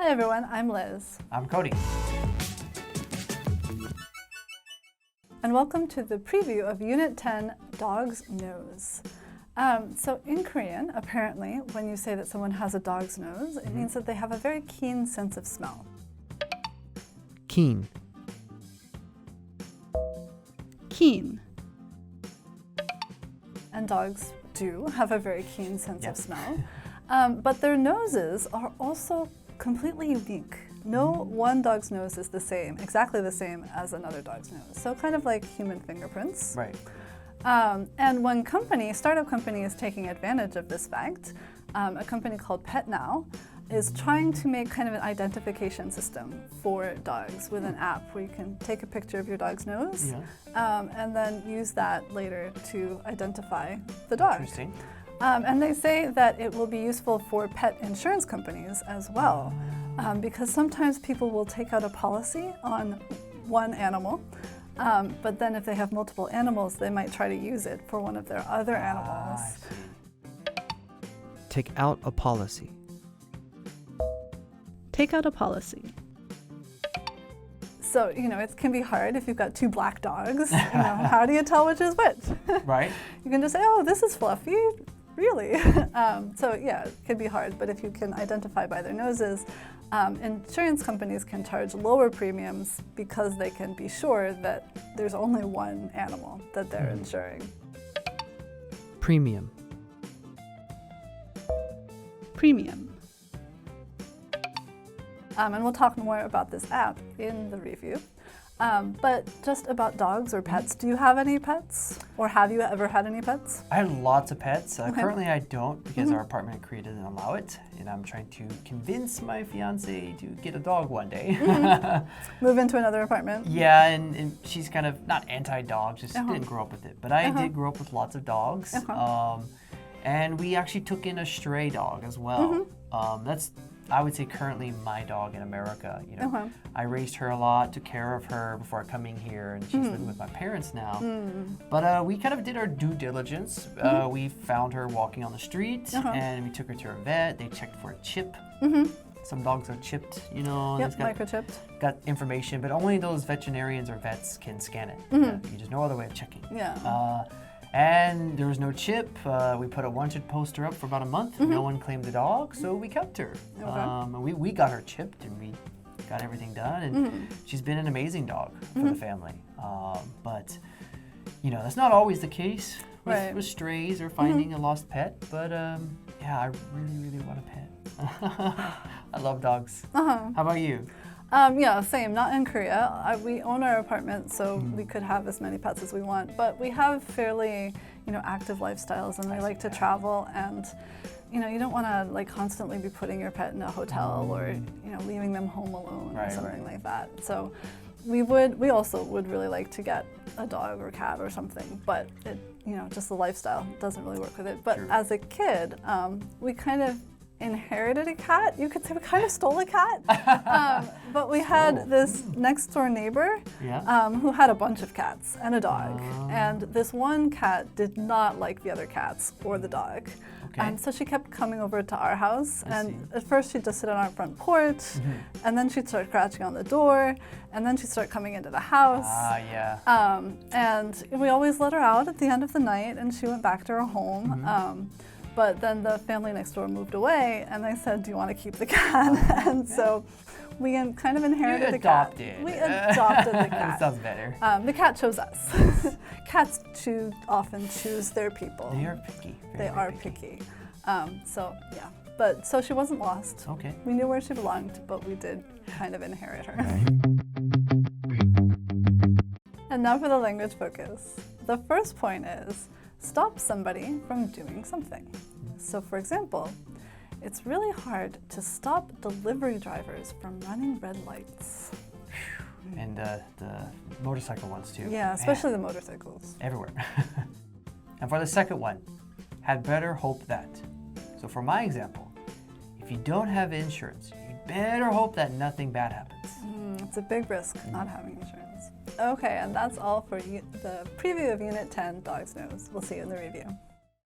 Hi everyone, I'm Liz. I'm Cody. And welcome to the preview of Unit 10, Dog's Nose. So in Korean, apparently, when you say that someone has a dog's nose, it means that they have a very keen sense of smell. Keen. Keen. And dogs do have a very keen sense of smell. But their noses are also completely unique. No one dog's nose is the same, exactly the same as another dog's nose. So kind of like human fingerprints. Right. And one startup company is taking advantage of this fact. A company called Petnow is trying to make kind of an identification system for dogs with an app where you can take a picture of your dog's nose and then use that later to identify the dog. Interesting. And they say that it will be useful for pet insurance companies as well, because sometimes people will take out a policy on one animal, but then if they have multiple animals, they might try to use it for one of their other animals. Take out a policy. Take out a policy. So, it can be hard if you've got two black dogs. How do you tell which is which? Right. You can just say, oh, this is Fluffy. Really? So yeah, it could be hard, but if you can identify by their noses, insurance companies can charge lower premiums because they can be sure that there's only one animal that they're insuring. Premium. Premium. And we'll talk more about this app in the review. But just about dogs or pets, do you have any pets? Or have you ever had any pets? I have lots of pets. Currently I don't because our apartment in Korea doesn't allow it. And I'm trying to convince my fiance to get a dog one day. Move into another apartment? Yeah, and she's kind of not anti-dog, just didn't grow up with it. But I did grow up with lots of dogs. And we actually took in a stray dog as well. That's, I would say, currently my dog in America. I raised her a lot, took care of her before coming here, and she's living with my parents now. But we kind of did our due diligence. We found her walking on the street, and we took her to her vet. They checked for a chip. Some dogs are chipped, Yep, microchipped. Got information, but only those veterinarians or vets can scan it. There's no other way of checking. And there was no chip. We put a wanted poster up for about a month. No one claimed the dog, so we kept her. We got her chipped and we got everything done. And she's been an amazing dog for the family. But, that's not always the case with strays or finding a lost pet. But yeah, I really, really want a pet. I love dogs. How about you? Yeah, same. Not in Korea. We own our apartment, so we could have as many pets as we want. But we have fairly, active lifestyles, and we like to travel. And, you don't want to constantly be putting your pet in a hotel or leaving them home alone or something like that. So we also would really like to get a dog or cat or something. But it, just the lifestyle doesn't really work with it. But as a kid, we kind of inherited a cat. You could say we kind of stole a cat. But we had this next door neighbor who had a bunch of cats and a dog. And this one cat did not like the other cats or the dog. So she kept coming over to our house. And at first she'd just sit on our front porch. And then she'd start scratching on the door. And then she'd start coming into the house. And we always let her out at the end of the night, and she went back to her home. But then the family next door moved away, and they said, do you want to keep the cat? And so we kind of inherited the cat. We adopted the cat. That sounds better. The cat chose us. Cats often choose their people. They are picky. They are picky. So, yeah. But so she wasn't lost. Okay. We knew where she belonged, but we did kind of inherit her. And now for the language focus. The first point is, stop somebody from doing something. So for example, it's really hard to stop delivery drivers from running red lights. And the motorcycle ones too. Yeah, especially the motorcycles. Everywhere. And for the second one, had better hope that. So for my example, if you don't have insurance, you better hope that nothing bad happens. It's a big risk not having insurance. Okay, and that's all for the preview of Unit 10, Dog's Nose. We'll see you in the review.